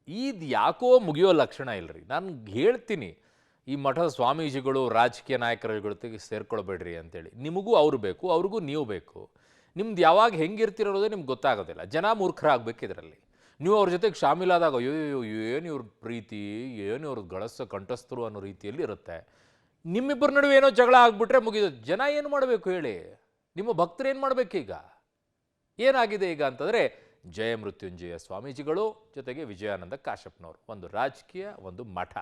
ಇದು ಯಾಕೋ ಮುಗಿಯೋ ಲಕ್ಷಣ ಇಲ್ಲರಿ. ನಾನು ಹೇಳ್ತೀನಿ, ಈ ಮಠದ ಸ್ವಾಮೀಜಿಗಳು ರಾಜಕೀಯ ನಾಯಕರ ಜೊತೆಗೆ ಸೇರ್ಕೊಳ್ಬೇಡ್ರಿ ಅಂತೇಳಿ. ನಿಮಗೂ ಅವ್ರು ಬೇಕು, ಅವ್ರಿಗೂ ನೀವು ಬೇಕು. ನಿಮ್ದು ಯಾವಾಗ ಹೆಂಗಿರ್ತಿರೋದೇ ನಿಮ್ಗೆ ಗೊತ್ತಾಗೋದಿಲ್ಲ. ಜನ ಮೂರ್ಖರಾಗಬೇಕು ಇದರಲ್ಲಿ. ನೀವು ಅವ್ರ ಜೊತೆಗೆ ಶಾಮೀಲಾದಾಗ ಅಯ್ಯೋ ಏನು ಇವ್ರ ಪ್ರೀತಿ, ಏನು ಇವ್ರ ಗಳಸ ಕಂಠಸ್ಥರು ಅನ್ನೋ ರೀತಿಯಲ್ಲಿ ಇರುತ್ತೆ. ನಿಮ್ಮಿಬ್ಬರ ನಡುವೆ ಏನೋ ಜಗಳ ಆಗ್ಬಿಟ್ರೆ ಮುಗಿದು. ಜನ ಏನು ಮಾಡಬೇಕು ಹೇಳಿ? ನಿಮ್ಮ ಭಕ್ತರು ಏನು ಮಾಡಬೇಕೀಗ? ಏನಾಗಿದೆ ಈಗ ಅಂತಂದರೆ, ಜಯಮೃತ್ಯುಂಜಯ ಸ್ವಾಮೀಜಿಗಳು ಜೊತೆಗೆ ವಿಜಯಾನಂದ ಕಾಶ್ಯಪ್ನವರು, ಒಂದು ರಾಜಕೀಯ, ಒಂದು ಮಠ,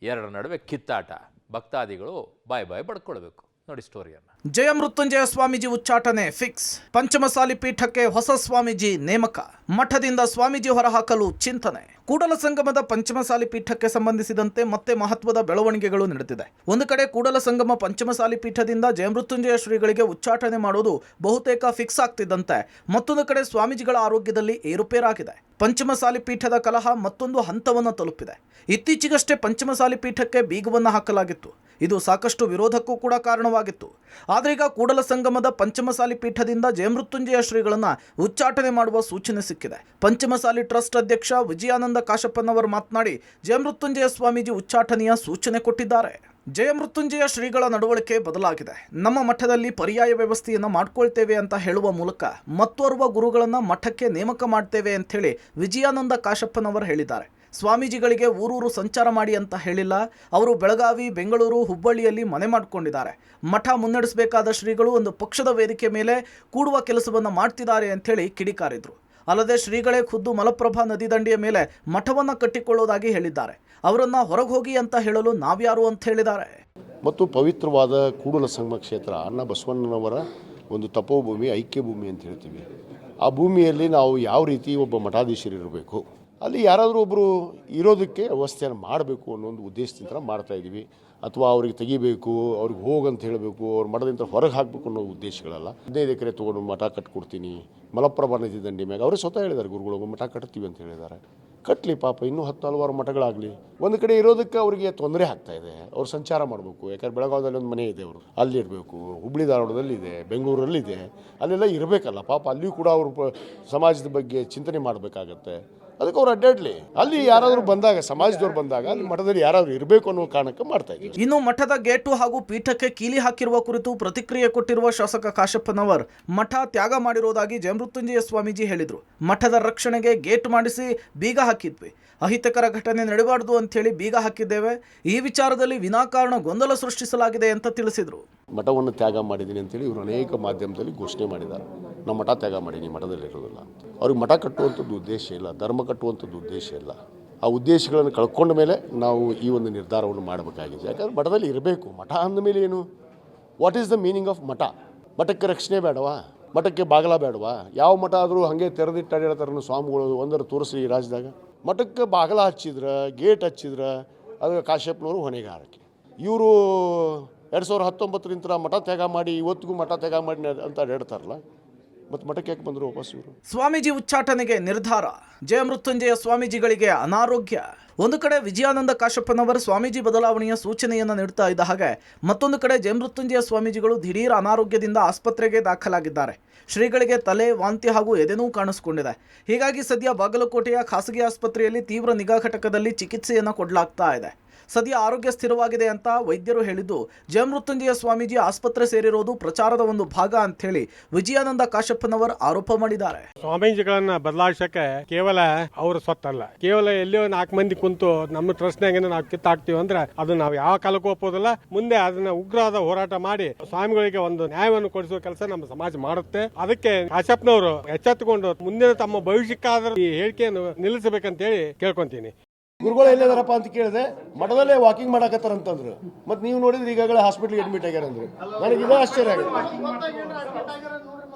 ಎರಡರ ನಡುವೆ ಕಿತ್ತಾಟ. ಭಕ್ತಾದಿಗಳು ಬಾಯ್ ಬಡ್ಕೊಳ್ಬೇಕು. ನೋಡಿ ಸ್ಟೋರಿಯನ್ನು. ಜಯಮೃತ್ಯುಂಜಯ ಸ್ವಾಮೀಜಿ ಉಚ್ಚಾಟನೆ ಫಿಕ್ಸ್. ಪಂಚಮಸಾಲಿ ಪೀಠಕ್ಕೆ ಹೊಸ ಸ್ವಾಮೀಜಿ ನೇಮಕ. ಮಠದಿಂದ ಸ್ವಾಮೀಜಿ ಹೊರಹಾಕಲು ಚಿಂತನೆ. ಕೂಡಲ ಸಂಗಮದ ಪಂಚಮಸಾಲಿ ಪೀಠಕ್ಕೆ ಸಂಬಂಧಿಸಿದಂತೆ ಮತ್ತೆ ಮಹತ್ವದ ಬೆಳವಣಿಗೆಗಳು ನಡೆದಿದೆ. ಒಂದು ಕಡೆ ಕೂಡಲ ಸಂಗಮ ಪಂಚಮಸಾಲಿ ಪೀಠದಿಂದ ಜಯಮೃತ್ಯುಂಜಯ ಶ್ರೀಗಳಿಗೆ ಉಚ್ಚಾಟನೆ ಮಾಡೋದು ಬಹುತೇಕ ಫಿಕ್ಸ್ ಆಗ್ತಿದ್ದಂತೆ ಮತ್ತೊಂದು ಕಡೆ ಸ್ವಾಮೀಜಿಗಳ ಆರೋಗ್ಯದಲ್ಲಿ ಏರುಪೇರಾಗಿದೆ. ಪಂಚಮಸಾಲಿ ಪೀಠದ ಕಲಹ ಮತ್ತೊಂದು ಹಂತವನ್ನು ತಲುಪಿದೆ. ಇತ್ತೀಚೆಗಷ್ಟೇ ಪಂಚಮಸಾಲಿ ಪೀಠಕ್ಕೆ ಬೀಗವನ್ನು ಹಾಕಲಾಗಿತ್ತು. ಇದು ಸಾಕಷ್ಟು ವಿರೋಧಕ್ಕೂ ಕೂಡ ಕಾರಣವಾಗಿತ್ತು. ಆದರೆ ಈಗ ಕೂಡಲ ಸಂಗಮದ ಪಂಚಮಸಾಲಿ ಪೀಠದಿಂದ ಜಯಮೃತ್ಯುಂಜಯ ಶ್ರೀಗಳನ್ನು ಉಚ್ಚಾಟನೆ ಮಾಡುವ ಸೂಚನೆ ಸಿಕ್ಕಿದೆ. ಪಂಚಮಸಾಲಿ ಟ್ರಸ್ಟ್ ಅಧ್ಯಕ್ಷ ವಿಜಯಾನಂದ ಕಾಶ್ಯಪ್ಪನವರು ಮಾತನಾಡಿ ಜಯಮೃತ್ಯುಂಜಯ ಸ್ವಾಮೀಜಿ ಉಚ್ಚಾಟನೆಯ ಸೂಚನೆ ಕೊಟ್ಟಿದ್ದಾರೆ. ಜಯಮೃತ್ಯುಂಜಯ ಶ್ರೀಗಳ ನಡವಳಿಕೆ ಬದಲಾಗಿದೆ. ನಮ್ಮ ಮಠದಲ್ಲಿ ಪರ್ಯಾಯ ವ್ಯವಸ್ಥೆಯನ್ನು ಮಾಡ್ಕೊಳ್ತೇವೆ ಅಂತ ಹೇಳುವ ಮೂಲಕ ಮತ್ತೋರ್ವ ಗುರುಗಳನ್ನು ಮಠಕ್ಕೆ ನೇಮಕ ಮಾಡ್ತೇವೆ ಅಂಥೇಳಿ ವಿಜಯಾನಂದ ಕಾಶ್ಯಪ್ಪನವರು ಹೇಳಿದ್ದಾರೆ. ಸ್ವಾಮೀಜಿಗಳಿಗೆ ಊರೂರು ಸಂಚಾರ ಮಾಡಿ ಅಂತ ಹೇಳಿಲ್ಲ. ಅವರು ಬೆಳಗಾವಿ, ಬೆಂಗಳೂರು, ಹುಬ್ಬಳ್ಳಿಯಲ್ಲಿ ಮನೆ ಮಾಡಿಕೊಂಡಿದ್ದಾರೆ. ಮಠ ಮುನ್ನಡೆಸಬೇಕಾದ ಶ್ರೀಗಳು ಒಂದು ಪಕ್ಷದ ವೇದಿಕೆ ಮೇಲೆ ಕೂಡುವ ಕೆಲಸವನ್ನು ಮಾಡ್ತಿದ್ದಾರೆ ಅಂಥೇಳಿ ಕಿಡಿಕಾರಿದ್ರು. ಅಲ್ಲದೆ ಶ್ರೀಗಳೇ ಖುದ್ದು ಮಲಪ್ರಭಾ ನದಿ ದಂಡೆಯ ಮೇಲೆ ಮಠವನ್ನು ಕಟ್ಟಿಕೊಳ್ಳೋದಾಗಿ ಹೇಳಿದ್ದಾರೆ. ಅವರನ್ನು ಹೊರಗೆ ಹೋಗಿ ಅಂತ ಹೇಳಲು ನಾವ್ಯಾರು ಅಂತ ಹೇಳಿದ್ದಾರೆ. ಮತ್ತು ಪವಿತ್ರವಾದ ಕೂಡಲ ಸಂಗಮ ಕ್ಷೇತ್ರ ಅಣ್ಣ ಬಸವಣ್ಣನವರ ಒಂದು ತಪೋಭೂಮಿ, ಐಕ್ಯ ಭೂಮಿ ಅಂತ ಹೇಳ್ತೀವಿ. ಆ ಭೂಮಿಯಲ್ಲಿ ನಾವು ಯಾವ ರೀತಿ ಒಬ್ಬ ಮಠಾಧೀಶರಿರಬೇಕು, ಅಲ್ಲಿ ಯಾರಾದರೂ ಒಬ್ಬರು ಇರೋದಕ್ಕೆ ವ್ಯವಸ್ಥೆಯನ್ನು ಮಾಡಬೇಕು ಅನ್ನೋ ಒಂದು ಉದ್ದೇಶದಿಂದ ಮಾಡ್ತಾಯಿದ್ದೀವಿ. ಅಥವಾ ಅವ್ರಿಗೆ ತೆಗಿಬೇಕು, ಅವ್ರಿಗೆ ಹೋಗಂತ ಹೇಳಬೇಕು, ಅವ್ರ ಮಠದಿಂದ ಹೊರಗೆ ಹಾಕಬೇಕು ಅನ್ನೋ ಉದ್ದೇಶಗಳಲ್ಲ. 15 ಎಕರೆ ತೊಗೊಂಡು ಮಠ ಕಟ್ಕೊಡ್ತೀನಿ, ಮಲಪ್ರಭಾ ನದಿ ದಂಡೆ ಮ್ಯಾಗ ಅವರೇ ಸ್ವತಃ ಹೇಳಿದ್ದಾರೆ, ಗುರುಗಳು ಮಠ ಕಟ್ತೀವಿ ಅಂತ ಹೇಳಿದ್ದಾರೆ. ಕಟ್ಟಲಿ ಪಾಪ, ಇನ್ನೂ 10 ಹಲವಾರು ಮಠಗಳಾಗಲಿ. ಒಂದು ಕಡೆ ಇರೋದಕ್ಕೆ ಅವರಿಗೆ ತೊಂದರೆ ಆಗ್ತಾಯಿದೆ. ಅವ್ರು ಸಂಚಾರ ಮಾಡಬೇಕು. ಯಾಕಂದ್ರೆ ಬೆಳಗಾವದಲ್ಲಿ ಒಂದು ಮನೆ ಇದೆ, ಅವರು ಅಲ್ಲಿ ಇರಬೇಕು. ಹುಬ್ಬಳ್ಳಿ ಧಾರವಾಡದಲ್ಲಿದೆ, ಬೆಂಗಳೂರಲ್ಲಿದೆ, ಅಲ್ಲೆಲ್ಲ ಇರಬೇಕಲ್ಲ ಪಾಪ. ಅಲ್ಲಿಯೂ ಕೂಡ ಅವರು ಸಮಾಜದ ಬಗ್ಗೆ ಚಿಂತನೆ ಮಾಡಬೇಕಾಗತ್ತೆ. ಅದಕ್ಕೆ ಅವ್ರು ಅಡ್ಡಾಡ್ಲಿ. ಅಲ್ಲಿ ಯಾರಾದರೂ ಬಂದಾಗ, ಸಮಾಜದವ್ರು ಬಂದಾಗ ಅಲ್ಲಿ ಮಠದಲ್ಲಿ ಯಾರಾದರೂ ಇರಬೇಕು ಅನ್ನೋ ಕಾರಣಕ್ಕೆ ಮಾಡ್ತಾ ಇದ್ದೀವಿ. ಇನ್ನು ಮಠದ ಗೇಟು ಹಾಗೂ ಪೀಠಕ್ಕೆ ಕೀಲಿ ಹಾಕಿರುವ ಕುರಿತು ಪ್ರತಿಕ್ರಿಯೆ ಕೊಟ್ಟಿರುವ ಶಾಸಕ ಕಾಶ್ಯಪ್ಪನವರ್, ಮಠ ತ್ಯಾಗ ಮಾಡಿರೋದಾಗಿ ಜಯಮೃತ್ಯುಂಜಯ ಸ್ವಾಮೀಜಿ ಹೇಳಿದರು. ಮಠದ ರಕ್ಷಣೆಗೆ ಗೇಟ್ ಮಾಡಿಸಿ ಬೀಗ ಹಾಕಿದ್ವಿ. ಅಹಿತಕರ ಘಟನೆ ನಡೆಯಬಾರದು ಅಂಥೇಳಿ ಬೀಗ ಹಾಕಿದ್ದೇವೆ. ಈ ವಿಚಾರದಲ್ಲಿ ವಿನಾಕಾರಣ ಗೊಂದಲ ಸೃಷ್ಟಿಸಲಾಗಿದೆ ಅಂತ ತಿಳಿಸಿದರು. ಮಠವನ್ನು ತ್ಯಾಗ ಮಾಡಿದ್ದೀನಿ ಅಂತೇಳಿ ಇವರು ಅನೇಕ ಮಾಧ್ಯಮದಲ್ಲಿ ಘೋಷಣೆ ಮಾಡಿದ್ದಾರೆ. ನಾವು ಮಠ ತ್ಯಾಗ ಮಾಡೀನಿ, ಮಠದಲ್ಲಿ ಇರೋದಿಲ್ಲ ಅಂತ. ಅವ್ರಿಗೆ ಮಠ ಕಟ್ಟುವಂಥದ್ದು ಉದ್ದೇಶ ಇಲ್ಲ, ಧರ್ಮ ಕಟ್ಟುವಂಥದ್ದು ಉದ್ದೇಶ ಇಲ್ಲ. ಆ ಉದ್ದೇಶಗಳನ್ನು ಕಳ್ಕೊಂಡ ಮೇಲೆ ನಾವು ಈ ಒಂದು ನಿರ್ಧಾರವನ್ನು ಮಾಡಬೇಕಾಗಿದೆ. ಯಾಕಂದರೆ ಮಠದಲ್ಲಿ ಇರಬೇಕು. ಮಠ ಅಂದಮೇಲೆ ಏನು, what is the meaning of ಮಠ? ಮಠಕ್ಕೆ ರಕ್ಷಣೆ ಬೇಡವಾ? ಮಠಕ್ಕೆ ಬಾಗಲ ಬೇಡವಾ? ಯಾವ ಮಠ ಆದರೂ ಹಾಗೆ ತೆರೆದಿಟ್ಟು ಅಡ್ಯಾಡ್ತಾರನ್ನು ಸ್ವಾಮಿಗಳು ಒಂದರ ತೋರಿಸ್ರಿ ಈ ರಾಜ್ಯದಾಗ. ಮಠಕ್ಕೆ ಬಾಗಲ ಹಚ್ಚಿದ್ರೆ, ಗೇಟ್ ಹಚ್ಚಿದ್ರೆ ಅದು ಕಾಶ್ಯಪ್ನವರು ಹೊಣೆಗಾರಿಕೆ. ಇವರು 2019 ಮಠ ತ್ಯಾಗ ಮಾಡಿ ಇವತ್ತಿಗೂ ಮಠ ತ್ಯಾಗ ಮಾಡಿ ಅಂತ ಹೇಳ್ತಾರಲ್ಲ, ಮತ್ತು ಮಠಕ್ಕೆ ಯಾಕೆ ಬಂದರು ವಾಪಸ್ ಇವರು? ಸ್ವಾಮೀಜಿ ಉಚ್ಚಾಟನೆಗೆ ನಿರ್ಧಾರ. ಜಯಮೃತ್ಯುಂಜಯ ಸ್ವಾಮೀಜಿಗಳಿಗೆ ಅನಾರೋಗ್ಯ. ಒಂದು ಕಡೆ ವಿಜಯಾನಂದ ಕಾಶ್ಯಪ್ಪನವರು ಸ್ವಾಮೀಜಿ ಬದಲಾವಣೆಯ ಸೂಚನೆಯನ್ನು ನೀಡ್ತಾ ಇದ್ದ ಹಾಗೆ ಮತ್ತೊಂದು ಕಡೆ ಜಯಮೃತ್ಯುಂಜಯ ಸ್ವಾಮೀಜಿಗಳು ದಿಢೀರ್ ಅನಾರೋಗ್ಯದಿಂದ ಆಸ್ಪತ್ರೆಗೆ ದಾಖಲಾಗಿದ್ದಾರೆ. ಶ್ರೀಗಳಿಗೆ ತಲೆ, ವಾಂತಿ ಹಾಗೂ ಎದೆನೋವು ಕಾಣಿಸಿಕೊಂಡಿದೆ. ಹೀಗಾಗಿ ಸದ್ಯ ಬಾಗಲಕೋಟೆಯ ಖಾಸಗಿ ಆಸ್ಪತ್ರೆಯಲ್ಲಿ ತೀವ್ರ ನಿಗಾ ಘಟಕದಲ್ಲಿ ಚಿಕಿತ್ಸೆಯನ್ನು ಕೊಡಲಾಗ್ತಾ ಇದೆ. ಸದ್ಯ ಆರೋಗ್ಯ ಸ್ಥಿರವಾಗಿದೆ ಅಂತ ವೈದ್ಯರು ಹೇಳಿದ್ದು, ಜಯಮೃತ್ಯುಂಜಯ ಸ್ವಾಮೀಜಿ ಆಸ್ಪತ್ರೆ ಸೇರಿರೋದು ಪ್ರಚಾರದ ಒಂದು ಭಾಗ ಅಂಥೇಳಿ ವಿಜಯಾನಂದ ಕಾಶ್ಯಪ್ಪನವರು ಆರೋಪ ಮಾಡಿದ್ದಾರೆ. ಸ್ವಾಮೀಜಿಗಳನ್ನ ಬದಲಾಯಿಸಕ್ಕೆ ಕೇವಲ ಅವ್ರ ಸ್ವತ್ತಲ್ಲ, ಕೇವಲ ಎಲ್ಲಿಯೋ 4 ಮಂದಿ ಕುಂತು ನಮ್ಮ ಟ್ರಸ್ಟ್ನಾಗ ನಾವು ಕಿತ್ತಾಕ್ತೀವಿ ಅಂದ್ರೆ ಅದು ನಾವು ಯಾವ ಕಾಲಕ್ಕೂ ಒಪ್ಪೋದಿಲ್ಲ. ಮುಂದೆ ಅದನ್ನ ಉಗ್ರವಾದ ಹೋರಾಟ ಮಾಡಿ ಸ್ವಾಮಿಗಳಿಗೆ ಒಂದು ನ್ಯಾಯವನ್ನು ಕೊಡಿಸುವ ಕೆಲಸ ನಮ್ಮ ಸಮಾಜ ಮಾಡುತ್ತೆ. ಅದಕ್ಕೆ ಕಾಶ್ಯಪ್ನವರು ಎಚ್ಚೆತ್ತುಕೊಂಡು ಮುಂದಿನ ತಮ್ಮ ಭವಿಷ್ಯಕ್ಕಾದ್ರೂ ಈ ಹೇಳಿಕೆಯನ್ನು ನಿಲ್ಲಿಸಬೇಕಂತ ಹೇಳಿ ಕೇಳ್ಕೊಂತೀನಿ. ಗುರುಗಳು ಎಲ್ಲಿದಾರಪ್ಪ ಅಂತ ಕೇಳಿದೆ, ಮಠದಲ್ಲೇ ವಾಕಿಂಗ್ ಮಾಡಕತ್ತಾರ ಅಂತಂದ್ರು. ಮತ್ತು ನೀವು ನೋಡಿದ್ರೆ ಈಗಾಗಲೇ ಹಾಸ್ಪಿಟ್ಲಿಗೆ ಅಡ್ಮಿಟ್ ಆಗ್ಯಾರಂದ್ರು. ನನಗೆ ಇದೇ ಆಶ್ಚರ್ಯ ಆಗುತ್ತೆ.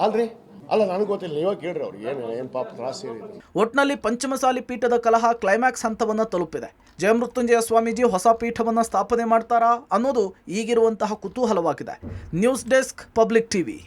ಅಲ್ರಿ, ಅಲ್ಲ ನನಗೆ ಗೊತ್ತಿಲ್ಲ, ನೀವೇ ಕೇಳ್ರಿ ಅವ್ರಿಗೆ ಏನು ಪಾಪ ತ್ರಾಸ ಹೇಳಿದ್ರು. ಒಟ್ನಲ್ಲಿ ಪಂಚಮಸಾಲಿ ಪೀಠದ ಕಲಹ ಕ್ಲೈಮ್ಯಾಕ್ಸ್ ಹಂತವನ್ನು ತಲುಪಿದೆ. ಜಯಮೃತ್ಯುಂಜಯ ಸ್ವಾಮೀಜಿ ಹೊಸ ಪೀಠವನ್ನು ಸ್ಥಾಪನೆ ಮಾಡ್ತಾರಾ ಅನ್ನೋದು ಈಗಿರುವಂತಹ ಕುತೂಹಲವಾಗಿದೆ. News desk, public TV.